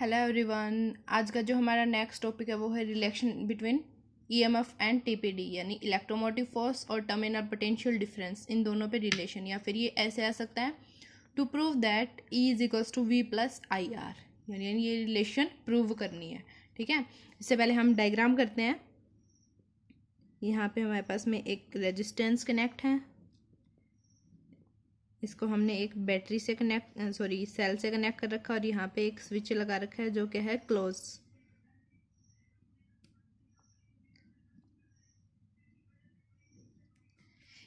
Hello everyone. आज का जो हमारा नेक्स्ट टॉपिक है वो है relation between EMF and TPD, यानी इलेक्ट्रोमोटिव फोर्स और टर्मिनल पोटेंशियल डिफरेंस, इन दोनों पे रिलेशन। या फिर ये ऐसे आ सकता है, to prove that E is equals to V plus I R, यानी ये रिलेशन प्रूव करनी है। ठीक है, इससे पहले हम डायग्राम करते हैं। यहाँ पे हमारे पास में एक रेजिस्टेंस कनेक्ट है, इसको हमने एक बैटरी से सेल से कनेक्ट कर रखा है, और यहाँ पे एक स्विच लगा रखा है जो कि है क्लोज।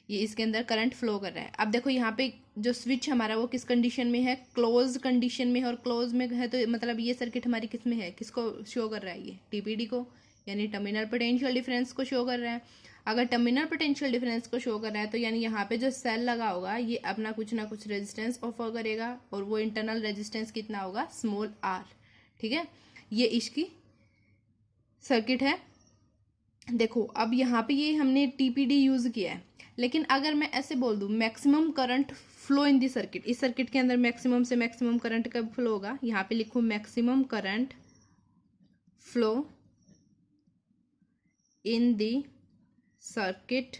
ये इसके अंदर करंट फ्लो कर रहा है। अब देखो यहाँ पे जो स्विच हमारा वो किस कंडीशन में है, क्लोज कंडीशन में है। और क्लोज में है तो मतलब ये सर्किट हमारी किस में है, किसको शो कर रहा है, ये टीपीडी को, यानी टर्मिनल पोटेंशियल डिफरेंस को शो कर रहा है। अगर टर्मिनल पोटेंशियल डिफरेंस को शो कर रहा है तो यानी यहाँ पे जो सेल लगा होगा ये अपना कुछ ना कुछ रेजिस्टेंस ऑफर करेगा, और वो इंटरनल रेजिस्टेंस कितना होगा, स्मॉल आर। ठीक है, ये इसकी सर्किट है। देखो अब यहाँ पे ये हमने टीपीडी यूज किया है, लेकिन अगर मैं ऐसे बोल दूं maximum current flow in the circuit, इस सर्किट के अंदर मैक्सिमम से मैक्सिमम करंट कब फ्लो होगा, यहाँ पे लिखूं maximum current flow in the circuit.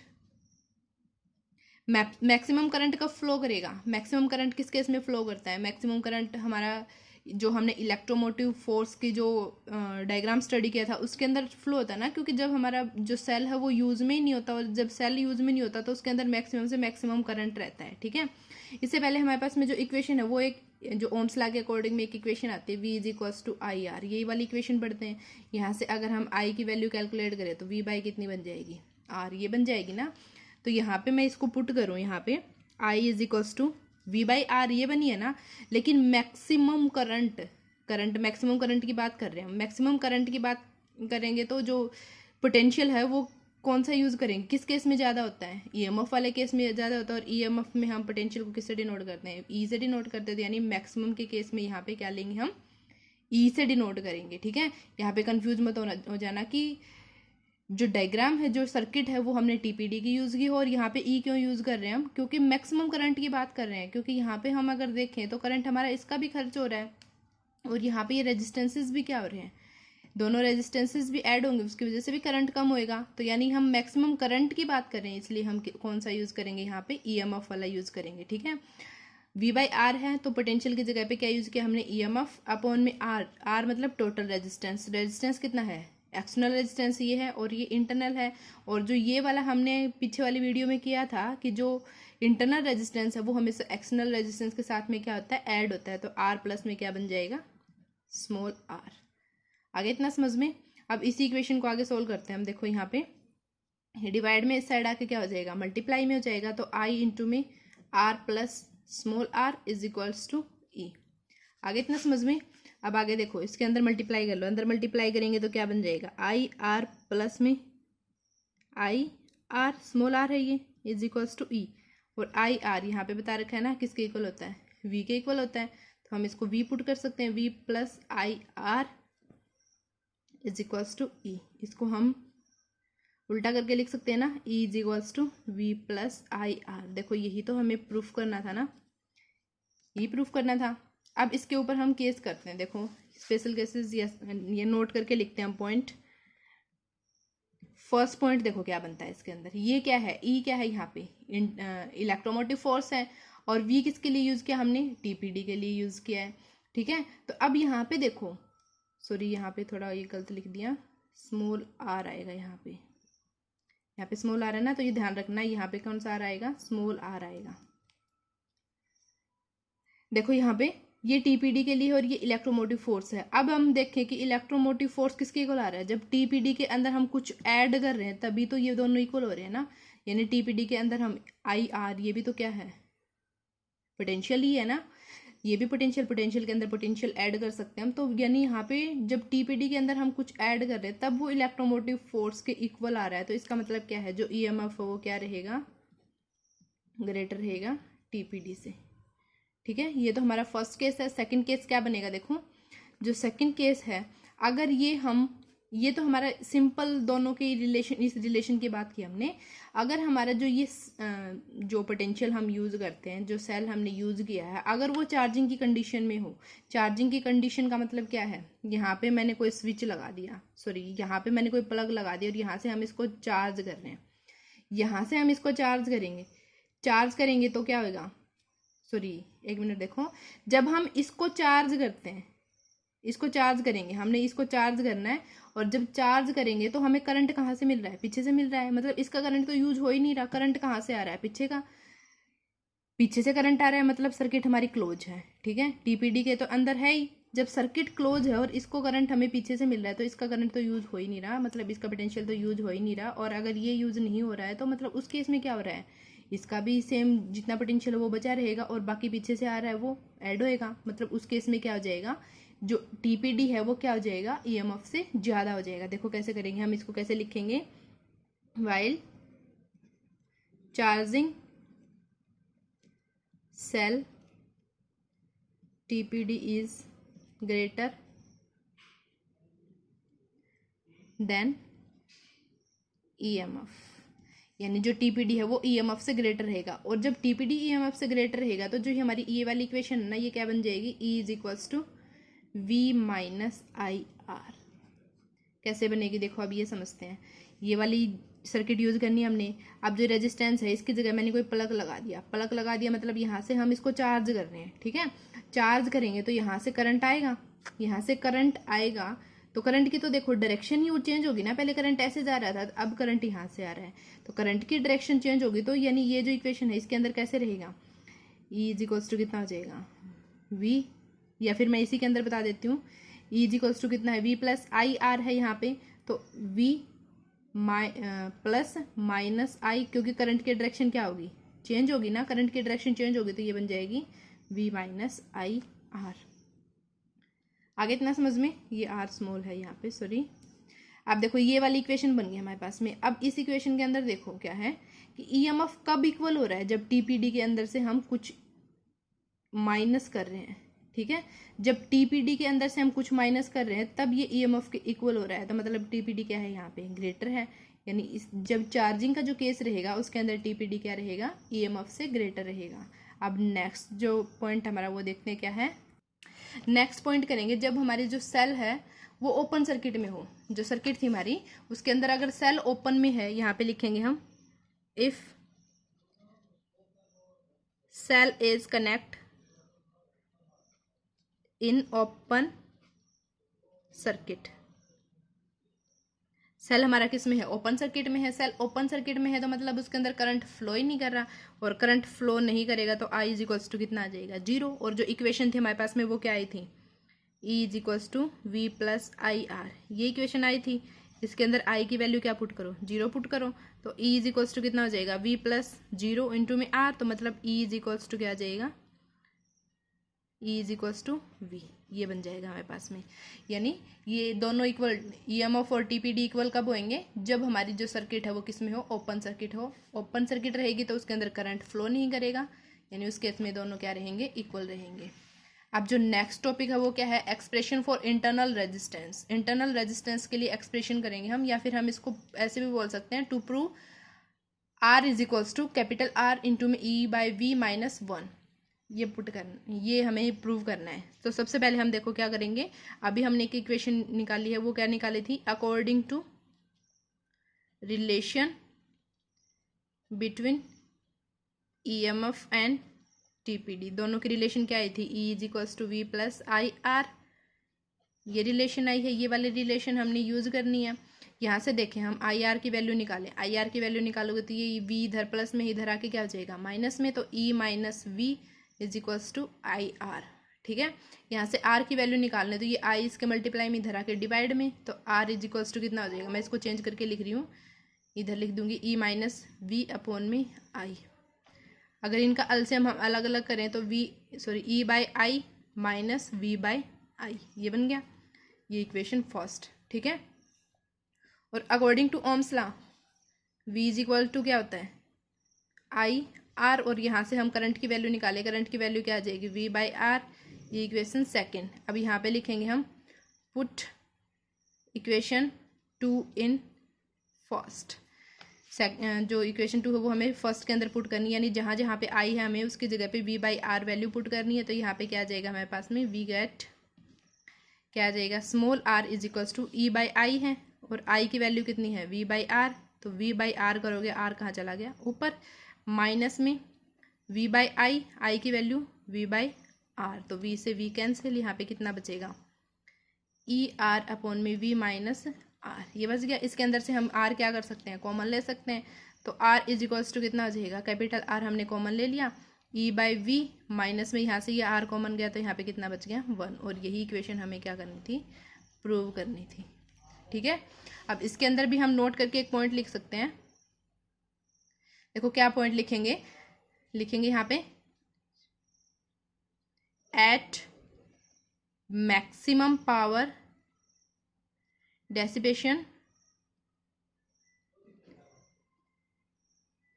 Maximum current कब फ्लो करेगा, मैक्सिमम करंट किस केस में फ्लो करता है, मैक्सिमम करंट हमारा जो हमने इलेक्ट्रोमोटिव फोर्स की जो डायग्राम स्टडी किया था उसके अंदर फ्लो होता है ना, क्योंकि जब हमारा जो सेल है वो यूज में ही नहीं होता, और जब सेल यूज में नहीं होता तो उसके अंदर मैक्सिमम से मैक्सिमम करंट रहता है। ठीक है, इससे पहले हमारे पास में जो इक्वेशन है वो एक जो ओम्स लॉ के अकॉर्डिंग में एक इक्वेशन आती है, V is equals to I R, यही वाली इक्वेशन पढ़ते हैं। यहाँ से अगर हम आई की वैल्यू कैलकुलेट करें तो V बाई कितनी बन जाएगी, आर, ये बन जाएगी ना। तो यहाँ पे मैं इसको पुट करूँ, यहाँ पे I is equals to V by R, ये बनी है ना। लेकिन मैक्सिमम करंट मैक्सिमम करंट की बात कर रहे हैं, मैक्सिमम करंट की बात करेंगे तो जो पोटेंशियल है वो कौन सा यूज करेंगे, किस केस में ज़्यादा होता है, ईएमएफ वाले केस में ज़्यादा होता है। और ईएमएफ में हम पोटेंशियल को किससे डिनोट करते हैं, ई से डिनोट करते हैं, यानी मैक्सिमम के केस में यहाँ पे क्या लेंगे, हम ई से डिनोट करेंगे। ठीक है, यहाँ पे कंफ्यूज मत हो जाना कि जो डायग्राम है, जो सर्किट है, वो हमने टीपीडी की यूज़ की हो, और यहाँ पे ई क्यों यूज़ कर रहे हैं हम, क्योंकि मैक्सिमम करंट की बात कर रहे हैं। क्योंकि यहाँ पे हम अगर देखें तो करंट हमारा इसका भी खर्च हो रहा है, और यहाँ पे ये रेजिस्टेंसेस भी क्या हो रहे हैं, दोनों रेजिस्टेंसेस भी ऐड होंगे, उसकी वजह से भी करंट कम होएगा। तो यानी हम मैक्सिमम करंट की बात कर रहे हैं, इसलिए हम कौन सा यूज़ करेंगे, यहाँ पे ईएमएफ वाला यूज़ करेंगे। ठीक है, V बाई आर है तो पोटेंशियल की जगह पे क्या यूज़ किया हमने, ईएमएफ अपॉन में आर। आर मतलब टोटल रेजिस्टेंस, रेजिस्टेंस कितना है, एक्सटर्नल रेजिस्टेंस ये है, और ये इंटरनल है। और जो ये वाला हमने पीछे वाली वीडियो में किया था कि जो इंटरनल रेजिस्टेंस है वो हमेशा एक्सटर्नल रेजिस्टेंस के साथ में क्या होता है, ऐड होता है। तो आर प्लस में क्या बन जाएगा, स्मॉल आर। आगे इतना समझ में। अब इसी इक्वेशन को आगे सोल्व करते हैं हम। देखो यहाँ पे डिवाइड में इस साइड आके क्या हो जाएगा, मल्टीप्लाई में हो जाएगा। तो आई इंटू में R plus small R is equals to E. आगे इतना समझ में। अब आगे देखो, इसके अंदर मल्टीप्लाई कर लो, अंदर मल्टीप्लाई करेंगे तो क्या बन जाएगा, आई आर प्लस में आई आर, स्मॉल आर है ये, इज इक्वल्स टू ई। और आई आर यहाँ पे बता रखा है ना किसके इक्वल होता है, वी के इक्वल होता है। तो हम इसको वी पुट कर सकते हैं, V plus I R is equals to E. इसको हम उल्टा करके लिख सकते हैं ना, E is equals to V plus I R. देखो यही तो हमें प्रूफ करना था ना, यही प्रूफ करना था। अब इसके ऊपर हम केस करते हैं। देखो स्पेशल केसेस ये नोट करके लिखते हैं हम पॉइंट। फर्स्ट पॉइंट देखो क्या बनता है इसके अंदर, ये क्या है, ई क्या है, यहाँ पे इलेक्ट्रोमोटिव फोर्स है, और वी किसके लिए यूज किया हमने, टीपीडी के लिए यूज किया है। ठीक है, तो अब यहाँ पे देखो, सॉरी यहाँ पे थोड़ा ये गलत लिख दिया, स्मॉल आर आएगा यहाँ पे, यहाँ पे स्मॉल आर है ना, तो ये ध्यान रखना, यहाँ पे कौन सा आर आएगा, स्मॉल आर आएगा। देखो यहाँ पे ये टीपीडी के लिए और ये इलेक्ट्रोमोटिव फोर्स है। अब हम देखें कि इलेक्ट्रोमोटिव फोर्स किसके इक्वल आ रहा है, जब टीपीडी के अंदर हम कुछ ऐड कर रहे हैं तभी तो ये दोनों इक्वल हो रहे हैं ना। यानी टीपीडी के अंदर हम आई आर, ये भी तो क्या है, पोटेंशियल ही है ना, ये भी पोटेंशियल के अंदर पोटेंशियल ऐड कर सकते हैं हम। तो यानी यहाँ पे जब टीपीडी के अंदर हम कुछ ऐड कर रहे हैं तब वो इलेक्ट्रोमोटिव फोर्स के इक्वल आ रहा है। तो इसका मतलब क्या है, जो ईएमएफ है वो क्या रहेगा, ग्रेटर रहेगा टीपीडी से। ठीक है, ये तो हमारा फर्स्ट केस है। सेकंड केस क्या बनेगा, देखो जो सेकंड केस है, अगर ये हम ये तो हमारा सिंपल दोनों के रिलेशन, इस रिलेशन की बात की हमने। अगर हमारा जो ये जो पोटेंशियल हम यूज़ करते हैं, जो सेल हमने यूज़ किया है, अगर वो चार्जिंग की कंडीशन में हो, चार्जिंग की कंडीशन का मतलब क्या है, यहाँ पे मैंने कोई स्विच लगा दिया, सॉरी यहाँ पे मैंने कोई प्लग लगा दिया और यहाँ से हम इसको चार्ज कर रहे हैं, यहाँ से हम इसको चार्ज करेंगे तो क्या होगा, सॉरी एक मिनट देखो, जब हम इसको चार्ज करते हैं, इसको चार्ज करेंगे, हमने इसको चार्ज करना है, और जब चार्ज करेंगे तो हमें करंट कहाँ से मिल रहा है, पीछे से मिल रहा है, मतलब इसका करंट तो यूज हो ही नहीं रहा, करंट कहाँ से आ रहा है, पीछे का, पीछे से करंट आ रहा है, मतलब सर्किट हमारी क्लोज है, ठीक है, टीपीडी के तो अंदर है ही, जब सर्किट क्लोज है और इसको करंट हमें पीछे से मिल रहा है तो इसका करंट तो यूज हो ही नहीं रहा, मतलब इसका पोटेंशियल तो यूज हो ही नहीं रहा, और अगर ये यूज नहीं हो रहा है तो मतलब उस केस में क्या हो रहा है, इसका भी सेम जितना पोटेंशियल है वो बचा रहेगा, और बाकी पीछे से आ रहा है वो ऐड होएगा, मतलब उस केस में क्या हो जाएगा, जो टीपीडी है वो क्या हो जाएगा, ईएमएफ से ज़्यादा हो जाएगा। देखो कैसे करेंगे हम, इसको कैसे लिखेंगे, while charging cell TPD is greater than EMF, यानी जो टीपीडी है वो ईएमएफ से ग्रेटर रहेगा, और जब टीपीडी ईएमएफ से ग्रेटर रहेगा तो जो हमारी ये वाली इक्वेशन है ना, ये क्या बन जाएगी, E is equals to V minus I R. कैसे बनेगी देखो, अब ये समझते हैं, ये वाली सर्किट यूज करनी है हमने, अब जो रेजिस्टेंस है इसकी जगह मैंने कोई प्लग लगा दिया, मतलब यहाँ से हम इसको चार्ज कर रहे हैं, ठीक है, चार्ज करेंगे तो यहाँ से करंट आएगा, तो करंट की तो देखो डायरेक्शन ही चेंज होगी ना, पहले करंट ऐसे जा रहा था, अब करंट यहाँ से आ रहा है, तो करंट की डायरेक्शन चेंज होगी, तो यानी ये जो इक्वेशन है इसके अंदर कैसे रहेगा, ई इज इक्वल्स टू कितना हो जाएगा, वी, या फिर मैं इसी के अंदर बता देती हूँ, ई इज इक्वल्स टू कितना है, वी प्लस आई आर है यहाँ पे, तो वी प्लस माइनस आई, क्योंकि करंट की डायरेक्शन क्या होगी, चेंज होगी ना, करंट की डायरेक्शन चेंज होगी तो ये बन जाएगी वी माइनस आई आर। आगे इतना समझ में, ये आर स्मॉल है यहाँ पे, सॉरी। अब देखो ये वाली इक्वेशन बन गई हमारे पास में, अब इस इक्वेशन के अंदर देखो क्या है कि ईएमएफ कब इक्वल हो रहा है, जब टीपीडी के अंदर से हम कुछ माइनस कर रहे हैं, ठीक है, जब टीपीडी के अंदर से हम कुछ माइनस कर रहे हैं तब ये ईएमएफ के इक्वल हो रहा है, तो मतलब टीपीडी क्या है यहाँ पे, ग्रेटर है, यानी इस जब चार्जिंग का जो केस रहेगा उसके अंदर टीपीडी क्या रहेगा, ईएमएफ से ग्रेटर रहेगा। अब नेक्स्ट जो पॉइंट हमारा वो देखते हैं क्या है, नेक्स्ट पॉइंट करेंगे, जब हमारी जो सेल है वो ओपन सर्किट में हो, जो सर्किट थी हमारी उसके अंदर अगर सेल ओपन में है, यहाँ पे लिखेंगे हम, if cell is connect in open circuit, cell हमारा किस में है, ओपन सर्किट में है, सेल ओपन सर्किट में है तो मतलब उसके अंदर करंट फ्लो ही नहीं कर रहा, और करंट फ्लो नहीं करेगा तो आई इज इक्वल्स टू कितना आ जाएगा, जीरो, और जो इक्वेशन थी हमारे पास में वो क्या आई थी, E is equals to V plus I R, ये इक्वेशन आई थी, इसके अंदर आई की वैल्यू क्या पुट करो, जीरो पुट करो, तो ई इज इक्वल्स टू कितना हो जाएगा, वी प्लस जीरो इंटू में आर, तो मतलब ई इज इक्वल्स टू क्या आ जाएगा, E is equals to V, ये बन जाएगा हमारे पास में, यानी ये दोनों इक्वल, ईएमएफ और टीपीडी इक्वल कब होंगे, जब हमारी जो सर्किट है वो किस में हो, ओपन सर्किट हो, ओपन सर्किट रहेगी तो उसके अंदर करंट फ्लो नहीं करेगा, यानी उस केस में दोनों क्या रहेंगे, इक्वल रहेंगे। अब जो नेक्स्ट टॉपिक है वो क्या है, expression for internal resistance, internal resistance के लिए एक्सप्रेशन करेंगे हम, या फिर हम इसको ऐसे भी बोल सकते हैं, to prove R is equals to capital R into में E by V minus one, ये पुट करना, ये हमें प्रूव करना है। तो सबसे पहले हम देखो क्या करेंगे, अभी हमने एक इक्वेशन निकाली है, वो क्या निकाली थी, according to relation between EMF and TPD, दोनों की रिलेशन क्या आई थी, E is equals to V plus I R, ये रिलेशन आई है, ये वाली रिलेशन हमने यूज करनी है। यहाँ से देखें हम आई आर की वैल्यू निकालें, आई आर की वैल्यू निकालोगे तो ये वी इधर प्लस में, इधर आके क्या हो जाएगा माइनस में, तो E minus V is equals to I R, ठीक है। यहाँ से आर की वैल्यू निकालने, तो ये आई इसके मल्टीप्लाई में, इधर आके डिवाइड में, तो आर इज इक्वल्स टू कितना हो जाएगा, मैं इसको चेंज करके लिख रही हूँ, इधर लिख दूंगी ई माइनस वी अपॉन में आई, अगर इनका एलसीएम हम अलग अलग करें तो E by I minus V by I, ये बन गया, ये इक्वेशन फर्स्ट, ठीक है। और according to Ohm's law V is equal to क्या होता है, आई आर, और यहाँ से हम करंट की वैल्यू निकालें, करंट की वैल्यू क्या आ जाएगी, वी बाई आर, ये इक्वेशन सेकेंड। अब यहाँ पे लिखेंगे हम पुट इक्वेशन 2 इन फर्स्ट। जो इक्वेशन 2 है वो हमें फर्स्ट के अंदर पुट करनी है, यानी जहाँ जहाँ पे आई है हमें उसकी जगह पे v by R value put करनी है। तो यहाँ पे क्या आ जाएगा हमारे पास में, वी गेट क्या आ जाएगा, small r is equals to E by I है, और i की वैल्यू कितनी है, v बाई आर। तो v बाई आर करोगे, r कहाँ चला गया ऊपर, माइनस में v बाई आई की वैल्यू v बाई आर, तो v से v कैंसिल, यहाँ पे कितना बचेगा, ई आर अपॉन में v माइनस आर, ये बच गया। इसके अंदर से हम r क्या कर सकते हैं, कॉमन ले सकते हैं। तो r इज इक्वल्स टू कितना हो जाएगा, कैपिटल R हमने कॉमन ले लिया, e बाई वी माइनस में यहाँ से ये r कॉमन गया, तो यहाँ पे कितना बच गया 1। और यही इक्वेशन हमें क्या करनी थी, प्रूव करनी थी। ठीक है, अब इसके अंदर भी हम नोट करके एक पॉइंट लिख सकते हैं। देखो क्या पॉइंट लिखेंगे, लिखेंगे यहाँ पे at maximum power dissipation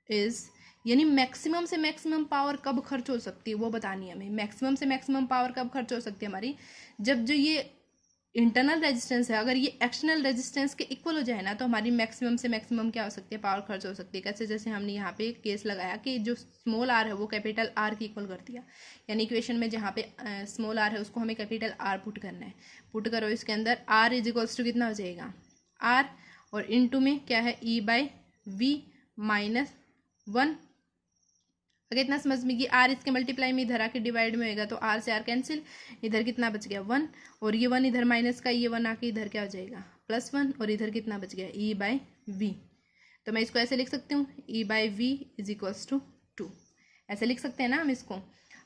is, यानी मैक्सिमम से मैक्सिमम पावर कब खर्च हो सकती है वो बतानी है हमें। मैक्सिमम से मैक्सिमम पावर कब खर्च हो सकती है हमारी, जब जो ये इंटरनल रेजिस्टेंस है अगर ये एक्सटर्नल रेजिस्टेंस के इक्वल हो जाए ना, तो हमारी मैक्सिमम से मैक्सिमम क्या हो सकती है, पावर खर्च हो सकती है। कैसे, जैसे हमने यहाँ पे केस लगाया कि जो स्मॉल आर है वो कैपिटल आर की इक्वल कर दिया, यानी इक्वेशन में जहाँ पे स्मॉल आर है उसको हमें कैपिटल आर पुट करना है। पुट करो इसके अंदर, आर इज इक्वल्स टू कितना हो जाएगा आर, और इनटू में क्या है ई बाई वी माइनस 1। अगर इतना समझ में कि आर इसके मल्टीप्लाई में इधर आके डिवाइड में होएगा, तो आर से आर कैंसिल, इधर कितना बच गया 1, और ये 1 इधर माइनस का, ये 1 आके इधर क्या हो जाएगा +1, और इधर कितना बच गया ई बाई वी। तो मैं इसको ऐसे लिख सकती हूँ, E by V is equals to 2, ऐसे लिख सकते हैं ना हम इसको।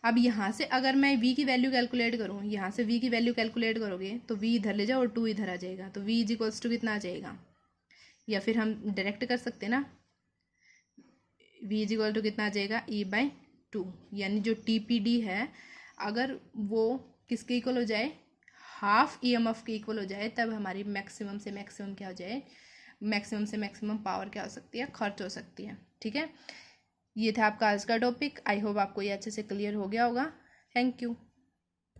अब यहाँ से अगर मैं v की वैल्यू कैलकुलेट करूँ, यहाँ से v की वैल्यू कैलकुलेट करोगे तो v इधर ले जाओ और 2 इधर आ जाएगा, तो v इज इक्वल्स टू कितना आ जाएगा, या फिर हम डायरेक्ट कर सकते हैं ना, v इज इक्वल टू कितना आ जाएगा e बाई 2, यानी जो TPD है अगर वो किसके इक्वल हो जाए, हाफ EMF के इक्वल हो जाए, तब हमारी मैक्सिमम से मैक्सिमम क्या हो जाए, मैक्सिमम से मैक्सिमम पावर क्या हो सकती है, खर्च हो सकती है। ठीक है, ये था आपका आज का टॉपिक। आई होप आपको ये अच्छे से क्लियर हो गया होगा। Thank you.